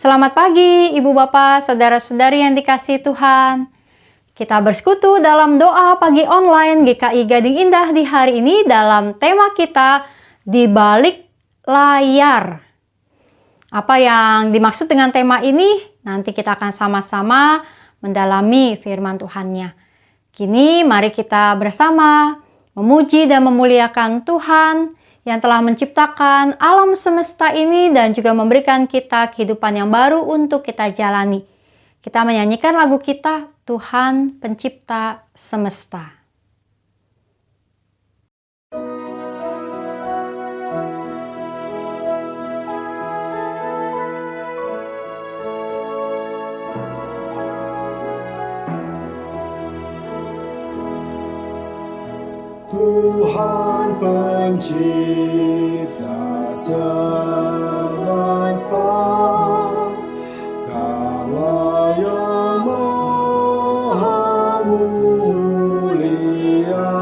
Selamat pagi, Ibu Bapak, Saudara-saudari yang dikasihi Tuhan. Kita bersekutu dalam doa pagi online GKI Gading Indah di hari ini dalam tema kita di balik layar. Apa yang dimaksud dengan tema ini? Nanti kita akan sama-sama mendalami firman Tuhannya. Kini mari kita bersama memuji dan memuliakan Tuhan yang telah menciptakan alam semesta ini dan juga memberikan kita kehidupan yang baru untuk kita jalani. Kita menyanyikan lagu kita, Tuhan Pencipta Semesta. Tuhan Pencipta semesta, Kala yang maha mulia,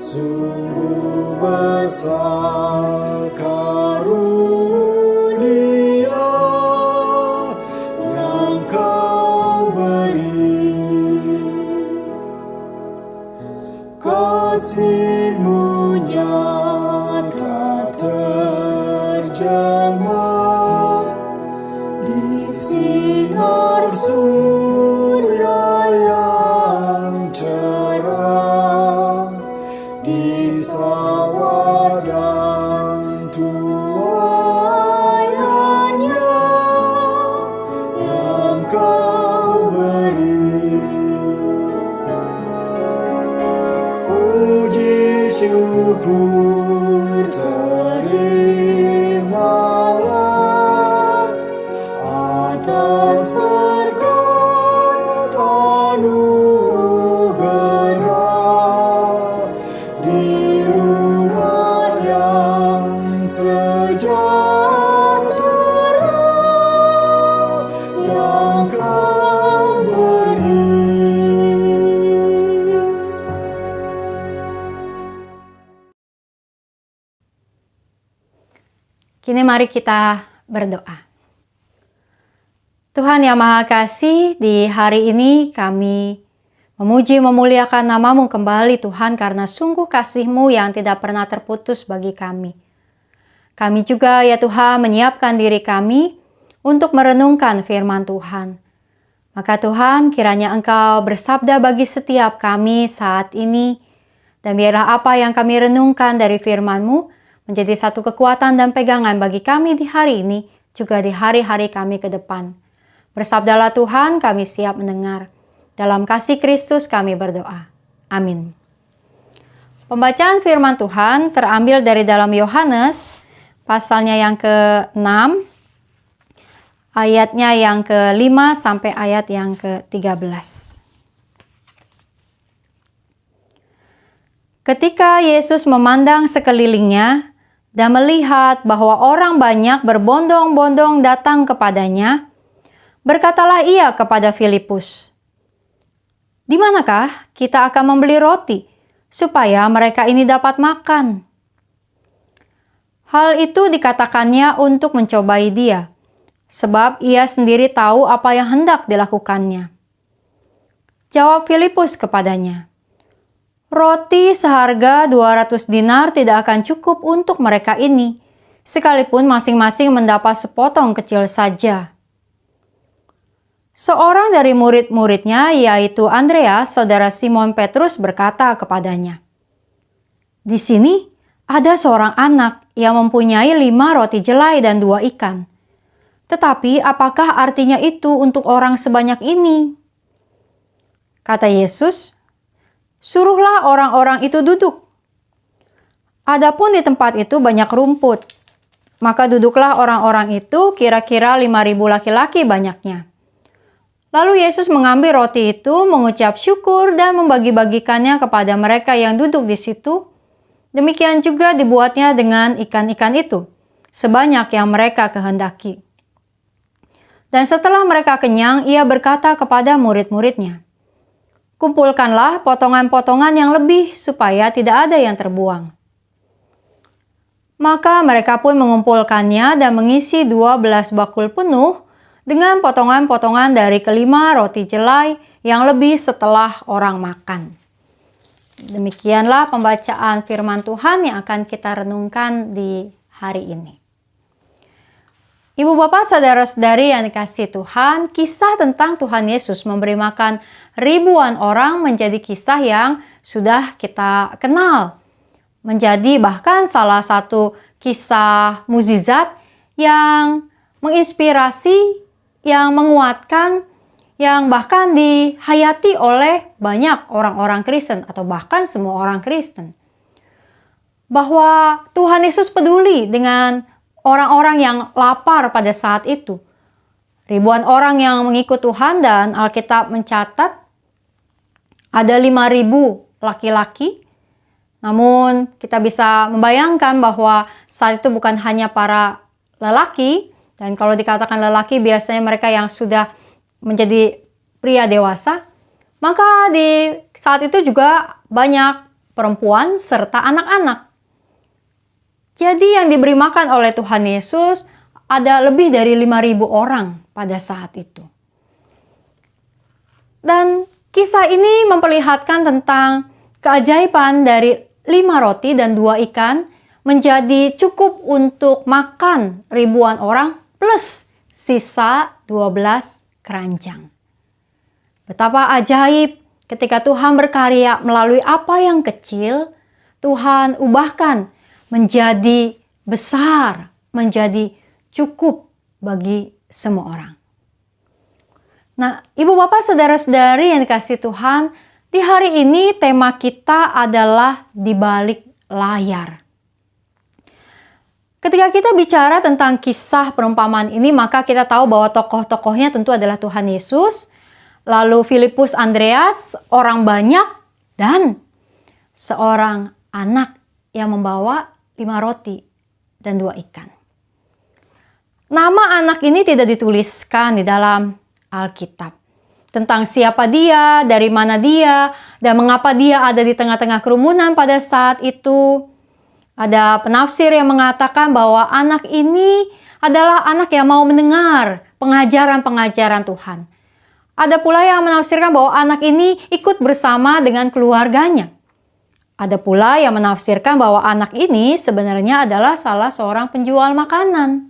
sungguh besar karunia yang Kau beri. Kasih-Mu nyata terjemah di sinar surya yang cerah, di sawah dan tuaiannya yang Kau beri. Puji syukur terimalah atas berkat anugerah di rumah yang sejahtera yang Kau beri. Kini mari kita berdoa. Tuhan yang Maha Kasih, di hari ini kami memuji memuliakan nama-Mu kembali Tuhan karena sungguh kasih-Mu yang tidak pernah terputus bagi kami. Kami juga ya Tuhan menyiapkan diri kami untuk merenungkan firman Tuhan. Maka Tuhan kiranya Engkau bersabda bagi setiap kami saat ini, dan biarlah apa yang kami renungkan dari firman-Mu menjadi satu kekuatan dan pegangan bagi kami di hari ini, juga di hari-hari kami ke depan. Bersabdalah Tuhan, kami siap mendengar. Dalam kasih Kristus kami berdoa. Amin. Pembacaan firman Tuhan terambil dari dalam Yohanes, pasalnya yang ke-6, ayatnya yang ke-5 sampai ayat yang ke-13. Ketika Yesus memandang sekelilingnya dan melihat bahwa orang banyak berbondong-bondong datang kepadanya, berkatalah ia kepada Filipus, "Di manakah kita akan membeli roti supaya mereka ini dapat makan?" Hal itu dikatakannya untuk mencobai dia, sebab ia sendiri tahu apa yang hendak dilakukannya. Jawab Filipus kepadanya, "Roti seharga 200 dinar tidak akan cukup untuk mereka ini, sekalipun masing-masing mendapat sepotong kecil saja." Seorang dari murid-muridnya, yaitu Andreas, saudara Simon Petrus, berkata kepadanya, "Di sini ada seorang anak yang mempunyai 5 roti jelai dan 2 ikan. Tetapi apakah artinya itu untuk orang sebanyak ini?" Kata Yesus, "Suruhlah orang-orang itu duduk." Adapun di tempat itu banyak rumput, maka duduklah orang-orang itu, kira-kira 5.000 laki-laki banyaknya. Lalu Yesus mengambil roti itu, mengucap syukur dan membagi-bagikannya kepada mereka yang duduk di situ. Demikian juga dibuatnya dengan ikan-ikan itu, sebanyak yang mereka kehendaki. Dan setelah mereka kenyang, ia berkata kepada murid-muridnya, "Kumpulkanlah potongan-potongan yang lebih supaya tidak ada yang terbuang." Maka mereka pun mengumpulkannya dan mengisi 12 bakul penuh dengan potongan-potongan dari kelima roti jelai yang lebih setelah orang makan. Demikianlah pembacaan firman Tuhan yang akan kita renungkan di hari ini. Ibu bapak saudara-saudari yang dikasihi Tuhan, kisah tentang Tuhan Yesus memberi makan ribuan orang menjadi kisah yang sudah kita kenal. Menjadi bahkan salah satu kisah mukjizat yang menginspirasi, yang menguatkan, yang bahkan dihayati oleh banyak orang-orang Kristen atau bahkan semua orang Kristen. Bahwa Tuhan Yesus peduli dengan orang-orang yang lapar pada saat itu. Ribuan orang yang mengikut Tuhan dan Alkitab mencatat ada 5.000 laki-laki. Namun kita bisa membayangkan bahwa saat itu bukan hanya para lelaki, dan kalau dikatakan lelaki biasanya mereka yang sudah menjadi pria dewasa. Maka di saat itu juga banyak perempuan serta anak-anak. Jadi yang diberi makan oleh Tuhan Yesus ada lebih dari 5.000 orang pada saat itu. Dan kisah ini memperlihatkan tentang keajaiban dari 5 roti dan 2 ikan menjadi cukup untuk makan ribuan orang plus sisa 12 keranjang. Betapa ajaib ketika Tuhan berkarya melalui apa yang kecil, Tuhan ubahkan menjadi besar, menjadi cukup bagi semua orang. Nah, ibu bapak saudara-saudari yang dikasihi Tuhan, di hari ini tema kita adalah di balik layar. Ketika kita bicara tentang kisah perumpamaan ini, maka kita tahu bahwa tokoh-tokohnya tentu adalah Tuhan Yesus, lalu Filipus, Andreas, orang banyak, dan seorang anak yang membawa 5 roti dan 2 ikan. Nama anak ini tidak dituliskan di dalam Alkitab. Tentang siapa dia, dari mana dia, dan mengapa dia ada di tengah-tengah kerumunan pada saat itu. Ada penafsir yang mengatakan bahwa anak ini adalah anak yang mau mendengar pengajaran-pengajaran Tuhan. Ada pula yang menafsirkan bahwa anak ini ikut bersama dengan keluarganya. Ada pula yang menafsirkan bahwa anak ini sebenarnya adalah salah seorang penjual makanan.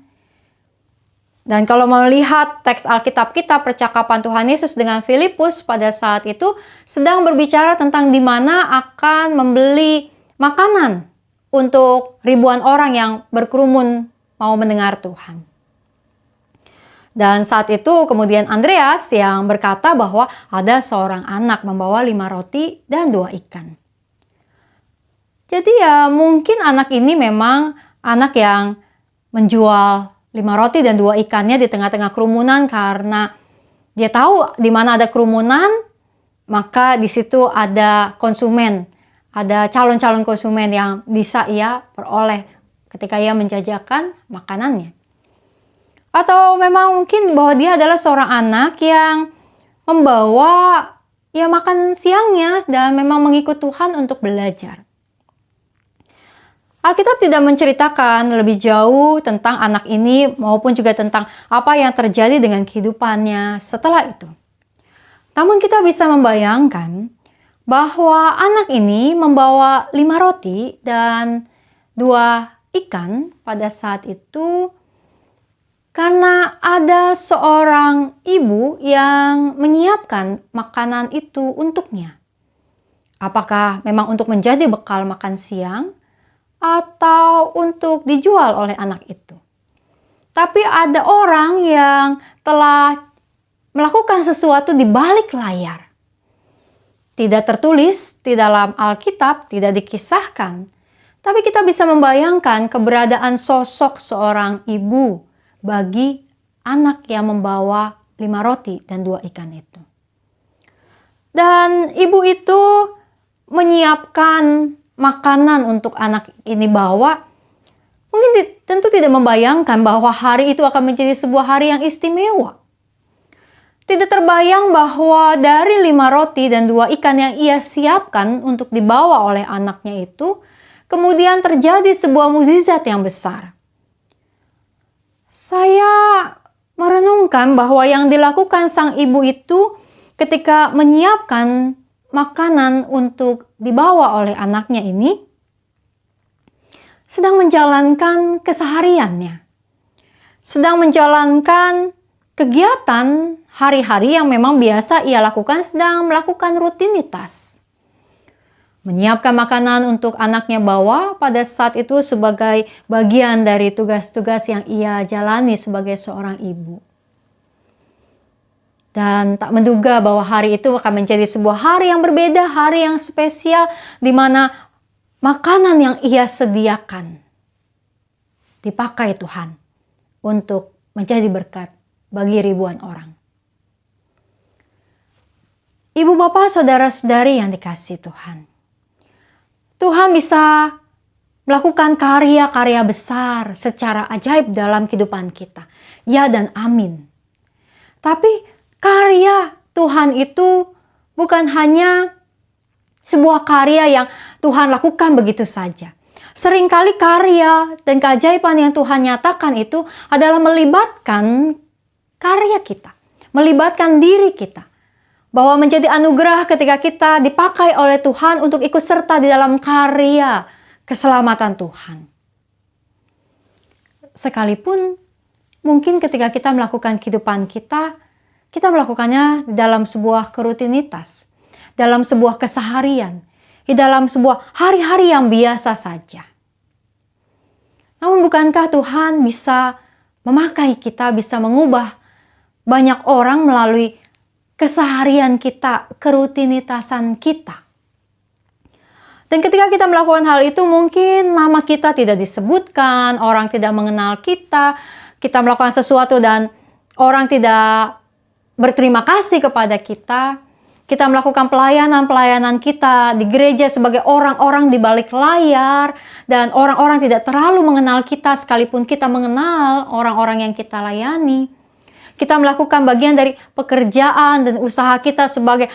Dan kalau melihat teks Alkitab kita, percakapan Tuhan Yesus dengan Filipus pada saat itu sedang berbicara tentang di mana akan membeli makanan untuk ribuan orang yang berkerumun mau mendengar Tuhan. Dan saat itu kemudian Andreas yang berkata bahwa ada seorang anak membawa 5 roti dan 2 ikan. Jadi ya mungkin anak ini memang anak yang menjual 5 roti dan 2 ikannya di tengah-tengah kerumunan karena dia tahu di mana ada kerumunan, maka di situ ada konsumen, ada calon-calon konsumen yang bisa ia peroleh ketika ia menjajakan makanannya. Atau memang mungkin bahwa dia adalah seorang anak yang membawa ya makan siangnya dan memang mengikut Tuhan untuk belajar. Alkitab tidak menceritakan lebih jauh tentang anak ini maupun juga tentang apa yang terjadi dengan kehidupannya setelah itu. Namun kita bisa membayangkan bahwa anak ini membawa 5 roti dan 2 ikan pada saat itu karena ada seorang ibu yang menyiapkan makanan itu untuknya. Apakah memang untuk menjadi bekal makan siang atau untuk dijual oleh anak itu. Tapi ada orang yang telah melakukan sesuatu di balik layar. Tidak tertulis di dalam Alkitab, tidak dikisahkan. Tapi kita bisa membayangkan keberadaan sosok seorang ibu bagi anak yang membawa 5 roti dan 2 ikan itu. Dan ibu itu menyiapkan makanan untuk anak ini bawa, mungkin tentu tidak membayangkan bahwa hari itu akan menjadi sebuah hari yang istimewa. Tidak terbayang bahwa dari 5 roti dan 2 ikan yang ia siapkan untuk dibawa oleh anaknya itu, kemudian terjadi sebuah mukjizat yang besar. Saya merenungkan bahwa yang dilakukan sang ibu itu ketika menyiapkan makanan untuk dibawa oleh anaknya ini, sedang menjalankan kesehariannya. Sedang menjalankan kegiatan hari-hari yang memang biasa ia lakukan, sedang melakukan rutinitas. Menyiapkan makanan untuk anaknya bawa pada saat itu sebagai bagian dari tugas-tugas yang ia jalani sebagai seorang ibu. Dan tak menduga bahwa hari itu akan menjadi sebuah hari yang berbeda, hari yang spesial, di mana makanan yang ia sediakan dipakai Tuhan untuk menjadi berkat bagi ribuan orang. Ibu bapak saudara-saudari yang dikasihi Tuhan. Tuhan bisa melakukan karya-karya besar secara ajaib dalam kehidupan kita. Ya dan amin. Tapi karya Tuhan itu bukan hanya sebuah karya yang Tuhan lakukan begitu saja. Seringkali karya dan keajaiban yang Tuhan nyatakan itu adalah melibatkan karya kita, melibatkan diri kita. Bahwa menjadi anugerah ketika kita dipakai oleh Tuhan untuk ikut serta di dalam karya keselamatan Tuhan. Sekalipun mungkin ketika kita melakukan kehidupan kita melakukannya di dalam sebuah kerutinitas, dalam sebuah keseharian, di dalam sebuah hari-hari yang biasa saja. Namun bukankah Tuhan bisa memakai kita, bisa mengubah banyak orang melalui keseharian kita, kerutinitasan kita. Dan ketika kita melakukan hal itu mungkin nama kita tidak disebutkan, orang tidak mengenal kita melakukan sesuatu dan orang tidak berterima kasih kepada kita. Kita melakukan pelayanan-pelayanan kita di gereja sebagai orang-orang di balik layar dan orang-orang tidak terlalu mengenal kita sekalipun kita mengenal orang-orang yang kita layani. Kita melakukan bagian dari pekerjaan dan usaha kita sebagai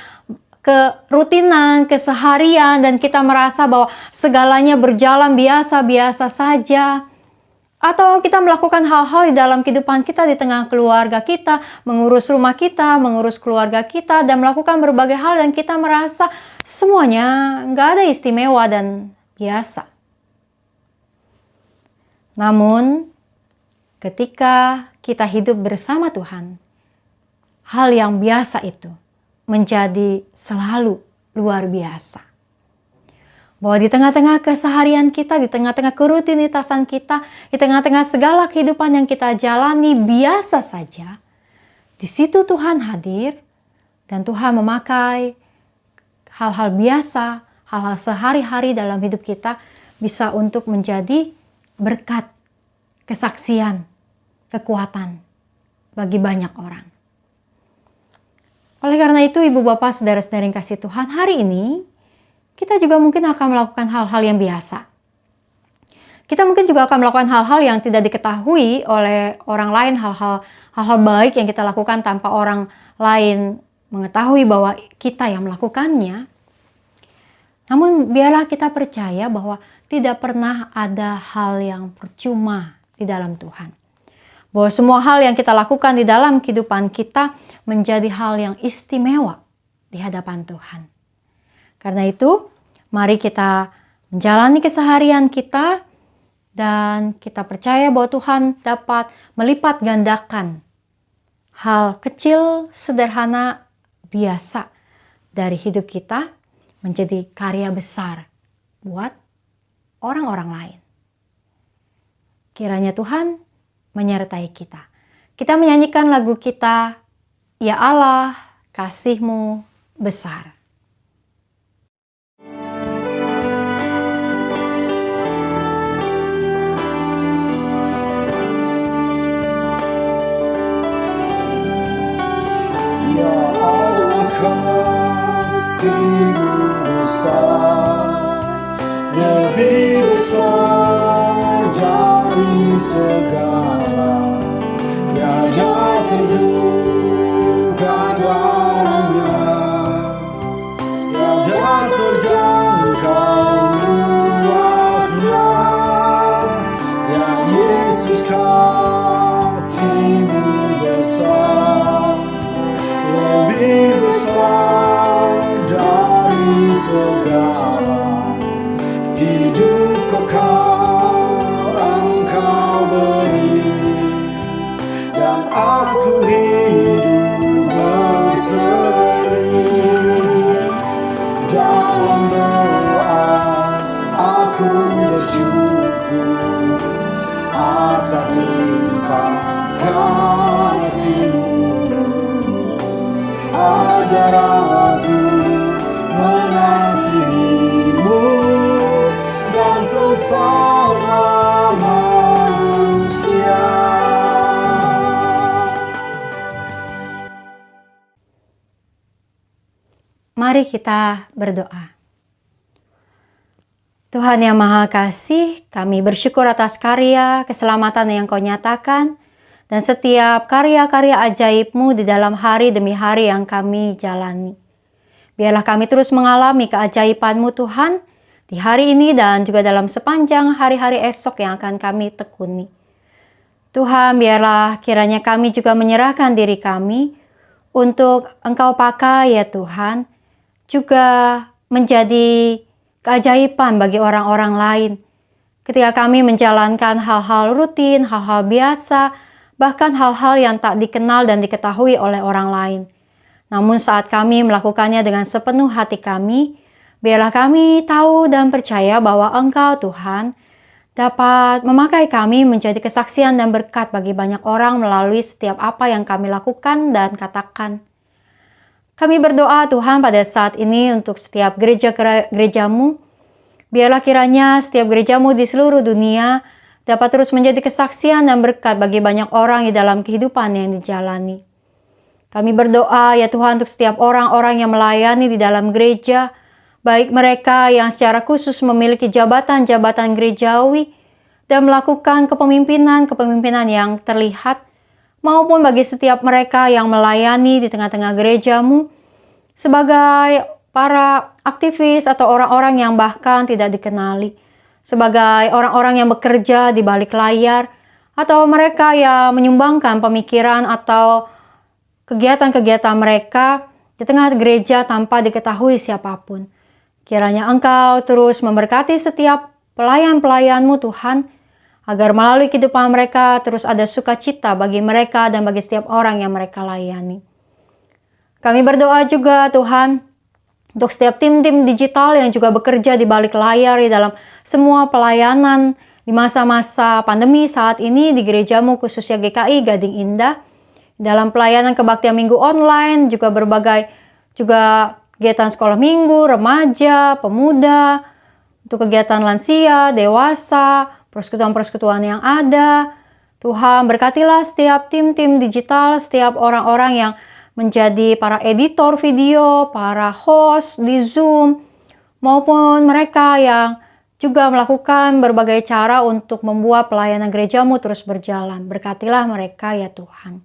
kerutinan, keseharian, dan kita merasa bahwa segalanya berjalan biasa-biasa saja. Atau kita melakukan hal-hal di dalam kehidupan kita di tengah keluarga kita, mengurus rumah kita, mengurus keluarga kita, dan melakukan berbagai hal dan kita merasa semuanya nggak ada istimewa dan biasa. Namun, ketika kita hidup bersama Tuhan, hal yang biasa itu menjadi selalu luar biasa. Bahwa di tengah-tengah keseharian kita, di tengah-tengah kerutinitasan kita, di tengah-tengah segala kehidupan yang kita jalani biasa saja, di situ Tuhan hadir dan Tuhan memakai hal-hal biasa, hal-hal sehari-hari dalam hidup kita bisa untuk menjadi berkat, kesaksian, kekuatan bagi banyak orang. Oleh karena itu, ibu bapak, saudara-saudari yang kasih Tuhan, hari ini kita juga mungkin akan melakukan hal-hal yang biasa. Kita mungkin juga akan melakukan hal-hal yang tidak diketahui oleh orang lain, hal-hal baik yang kita lakukan tanpa orang lain mengetahui bahwa kita yang melakukannya. Namun biarlah kita percaya bahwa tidak pernah ada hal yang percuma di dalam Tuhan. Bahwa semua hal yang kita lakukan di dalam kehidupan kita menjadi hal yang istimewa di hadapan Tuhan. Karena itu, mari kita menjalani keseharian kita dan kita percaya bahwa Tuhan dapat melipat gandakan hal kecil, sederhana, biasa dari hidup kita menjadi karya besar buat orang-orang lain. Kiranya Tuhan menyertai kita. Kita menyanyikan lagu kita, Ya Allah, kasih-Mu besar. Ya Allah, kasih-Mu besar, lebih besar dari segala, tiada terduga duanya, tiada terjangkau luas segala. Hidup kekal Engkau beri, dan aku hidup berseri. Dalam doa aku bersyukur atas limpah kasih-Mu. Ajar aku mengasihi-Mu dan sesama manusia. Mari kita berdoa. Tuhan yang Maha Kasih, kami bersyukur atas karya keselamatan yang Kau nyatakan dan setiap karya-karya ajaib-Mu di dalam hari demi hari yang kami jalani. Biarlah kami terus mengalami keajaiban-Mu Tuhan di hari ini dan juga dalam sepanjang hari-hari esok yang akan kami tekuni. Tuhan, biarlah kiranya kami juga menyerahkan diri kami untuk Engkau pakai ya Tuhan, juga menjadi keajaiban bagi orang-orang lain. Ketika kami menjalankan hal-hal rutin, hal-hal biasa, bahkan hal-hal yang tak dikenal dan diketahui oleh orang lain. Namun saat kami melakukannya dengan sepenuh hati kami, biarlah kami tahu dan percaya bahwa Engkau Tuhan dapat memakai kami menjadi kesaksian dan berkat bagi banyak orang melalui setiap apa yang kami lakukan dan katakan. Kami berdoa Tuhan pada saat ini untuk setiap gereja-gereja-Mu. Biarlah kiranya setiap gereja-Mu di seluruh dunia dapat terus menjadi kesaksian dan berkat bagi banyak orang di dalam kehidupan yang dijalani. Kami berdoa ya Tuhan untuk setiap orang-orang yang melayani di dalam gereja, baik mereka yang secara khusus memiliki jabatan-jabatan gerejawi dan melakukan kepemimpinan yang terlihat, maupun bagi setiap mereka yang melayani di tengah-tengah gereja-Mu sebagai para aktivis atau orang-orang yang bahkan tidak dikenali, sebagai orang-orang yang bekerja di balik layar, atau mereka yang menyumbangkan pemikiran atau kegiatan-kegiatan mereka di tengah gereja tanpa diketahui siapapun. Kiranya Engkau terus memberkati setiap pelayan-pelayan-Mu Tuhan, agar melalui kehidupan mereka terus ada sukacita bagi mereka dan bagi setiap orang yang mereka layani. Kami berdoa juga Tuhan, untuk setiap tim-tim digital yang juga bekerja di balik layar di dalam semua pelayanan di masa-masa pandemi saat ini di gereja-Mu khususnya GKI Gading Indah, dalam pelayanan kebaktian minggu online, juga berbagai juga kegiatan sekolah minggu, remaja, pemuda, untuk kegiatan lansia, dewasa, persekutuan-persekutuan yang ada. Tuhan berkatilah setiap tim-tim digital, setiap orang-orang yang menjadi para editor video, para host di Zoom, maupun mereka yang juga melakukan berbagai cara untuk membuat pelayanan gereja-Mu terus berjalan. Berkatilah mereka ya Tuhan.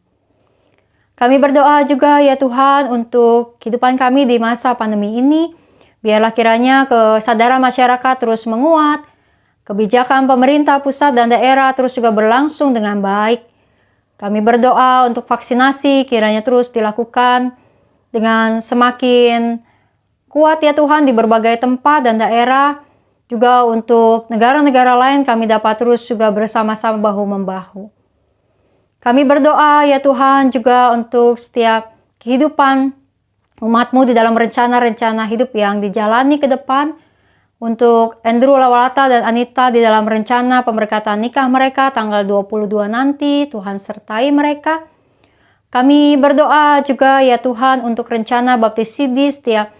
Kami berdoa juga ya Tuhan untuk kehidupan kami di masa pandemi ini. Biarlah kiranya kesadaran masyarakat terus menguat, kebijakan pemerintah pusat dan daerah terus juga berlangsung dengan baik. Kami berdoa untuk vaksinasi kiranya terus dilakukan dengan semakin kuat ya Tuhan di berbagai tempat dan daerah. Juga untuk negara-negara lain kami dapat terus juga bersama-sama bahu-membahu. Kami berdoa ya Tuhan juga untuk setiap kehidupan umat-Mu di dalam rencana-rencana hidup yang dijalani ke depan. Untuk Andrew Lawalata dan Anita di dalam rencana pemberkatan nikah mereka tanggal 22 nanti, Tuhan sertai mereka. Kami berdoa juga ya Tuhan untuk rencana baptis sidi setiap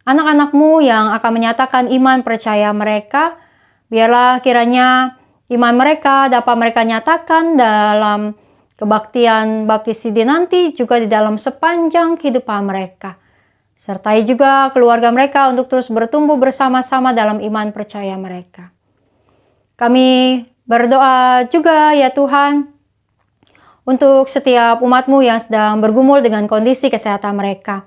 anak-anak-Mu yang akan menyatakan iman percaya mereka. Biarlah kiranya iman mereka dapat mereka nyatakan dalam kebaktian baptis sidi nanti, juga di dalam sepanjang kehidupan mereka. Sertai juga keluarga mereka untuk terus bertumbuh bersama-sama dalam iman percaya mereka. Kami berdoa juga ya Tuhan untuk setiap umat-Mu yang sedang bergumul dengan kondisi kesehatan mereka.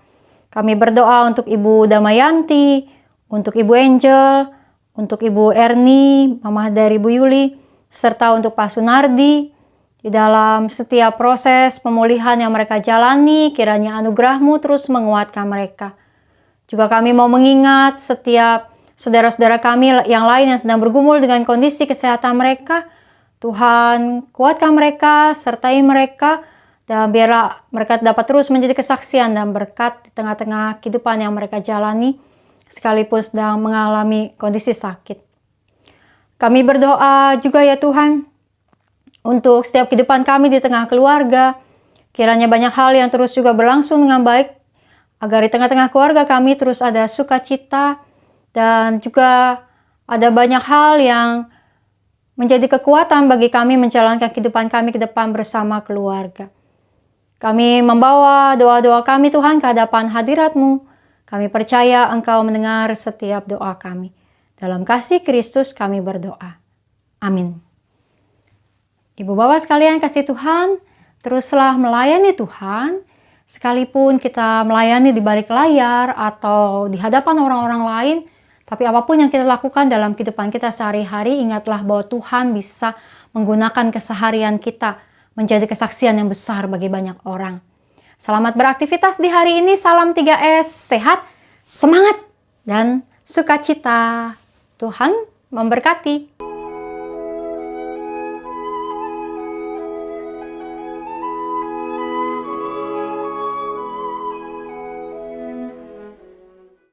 Kami berdoa untuk Ibu Damayanti, untuk Ibu Angel, untuk Ibu Erni, Mama dari Ibu Yuli, serta untuk Pak Sunardi. Di dalam setiap proses pemulihan yang mereka jalani, kiranya anugerah-Mu terus menguatkan mereka. Juga kami mau mengingat setiap saudara-saudara kami yang lain yang sedang bergumul dengan kondisi kesehatan mereka. Tuhan, kuatkan mereka, sertai mereka, dan biarlah mereka dapat terus menjadi kesaksian dan berkat di tengah-tengah kehidupan yang mereka jalani, sekalipun sedang mengalami kondisi sakit. Kami berdoa juga ya Tuhan, untuk setiap kehidupan kami di tengah keluarga, kiranya banyak hal yang terus juga berlangsung dengan baik, agar di tengah-tengah keluarga kami terus ada sukacita, dan juga ada banyak hal yang menjadi kekuatan bagi kami menjalankan kehidupan kami ke depan bersama keluarga. Kami membawa doa-doa kami Tuhan ke hadapan hadirat-Mu. Kami percaya Engkau mendengar setiap doa kami. Dalam kasih Kristus kami berdoa. Amin. Ibu Bapak sekalian kasih Tuhan, teruslah melayani Tuhan. Sekalipun kita melayani di balik layar atau di hadapan orang-orang lain, tapi apapun yang kita lakukan dalam kehidupan kita sehari-hari, ingatlah bahwa Tuhan bisa menggunakan keseharian kita menjadi kesaksian yang besar bagi banyak orang. Selamat beraktivitas di hari ini. Salam 3S, sehat, semangat, dan sukacita. Tuhan memberkati.